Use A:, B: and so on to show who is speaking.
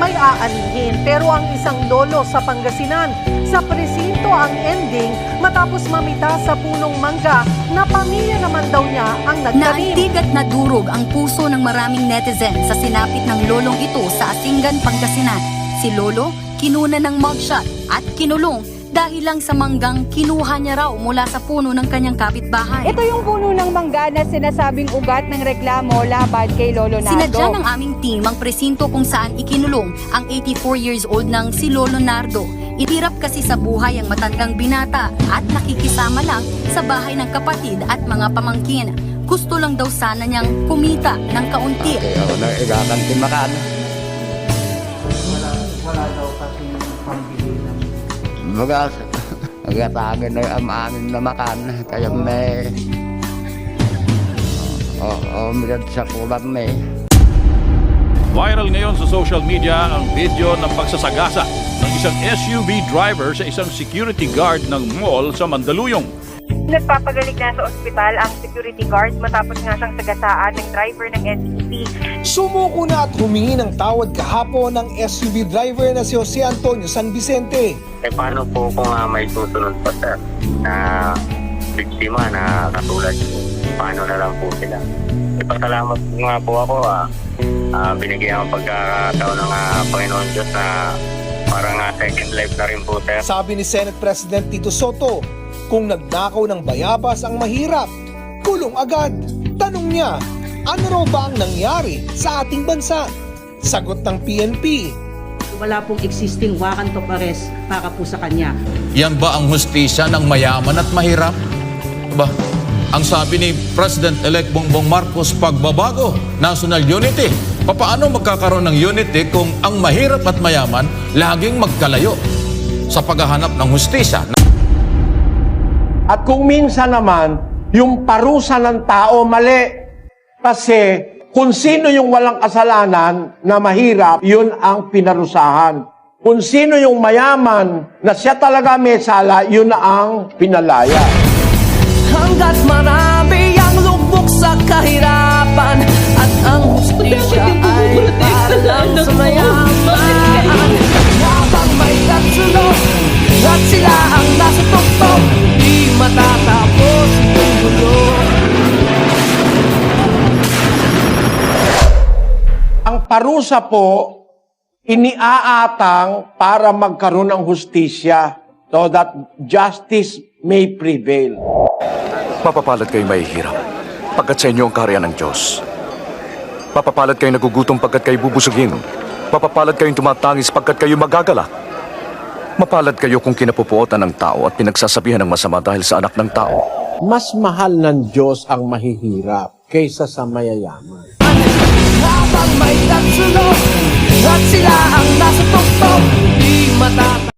A: may aanihin. Pero ang isang lolo sa Pangasinan, sa presinto ang ending matapos mamita sa punong mangga na pamilya naman daw niya ang nagtanim.
B: Naantig at nadurog ang puso ng maraming netizen sa sinapit ng lolong ito sa Asingan, Pangasinan. Si Lolo, kinuna ng mugshot at kinulong dahil lang sa manggang kinuha niya raw mula sa puno ng kanyang kapitbahay.
C: Ito yung puno ng mangga na sinasabing ugat ng reklamo laban kay Lolo Nardo.
B: Sinadya ng aming team ang presinto kung saan ikinulong ang 84 years old ng si Lolo Nardo. Itirap kasi sa buhay ang matandang binata at nakikisama lang sa bahay ng kapatid at mga pamangkin. Gusto lang daw sana niyang kumita ng kaunti.
D: Ako na igaganti makan.
E: Wala daw kasi pambili ng...
D: Magatagin na ang amin na makan. Kaya may... Umilag sa kulat may.
F: Viral ngayon sa social media ang video ng pagsasagasa ng isang SUV driver sa isang security guard ng mall sa Mandaluyong.
G: Nagpapagaling na sa ospital ang security guard matapos nga siyang sagasaan ng driver ng SUV.
H: Sumuko na at humingi ng tawad kahapon ng SUV driver na si Jose Antonio San Vicente.
I: Paano po kung may susunod pa sir na biktima na katulad ko? Paano na lang po sila? Ipasalamat nga po ako binigyan ang pagkakataon ng Panginoon Diyos na parang second life na rin po sir.
H: Sabi ni Senate President Tito Soto, kung nagnakaw ng bayabas ang mahirap, kulong agad. Tanong niya, ano raw ba ang nangyari sa ating bansa? Sagot ng PNP,
J: wala pong existing warrant of arrest para po sa kanya.
K: Yan ba ang hustisya ng mayaman at mahirap? Ba, ang sabi ni President-elect Bongbong Marcos, pagbabago, national unity. Paano magkakaroon ng unity kung ang mahirap at mayaman laging magkalayo sa paghahanap ng hustisya?
E: At kung minsan naman, yung parusa ng tao mali. Kasi kung sino yung walang kasalanan na mahirap, yun ang pinarusahan. Kung sino yung mayaman na siya talaga may sala, yun ang pinalaya.
L: Hanggat marami ang lubog sa kahirapan at ang hustisya ay para lang sa mayaman. Habang may katsulog at sila ang nasa tuktok, di matatapos ang gulo.
E: Ang parusa po, iniaatang para magkaroon ng hustisya so that justice may prevail.
M: Mapapalad kayo mahihirap pagkat sa inyo ang kaharian ng Diyos. Mapapalad kayo nagugutom pagkat kayo bubusugin. Mapapalad kayong tumatangis pagkat kayo magagalak. Mapalad kayo kung kinapupuotan ng tao at pinagsasabihan ng masama dahil sa anak ng tao.
E: Mas mahal ng Diyos ang mahihirap kaysa sa mayayaman.
L: Habang may katsulog at sila ang nasa tuktok, di matatapos.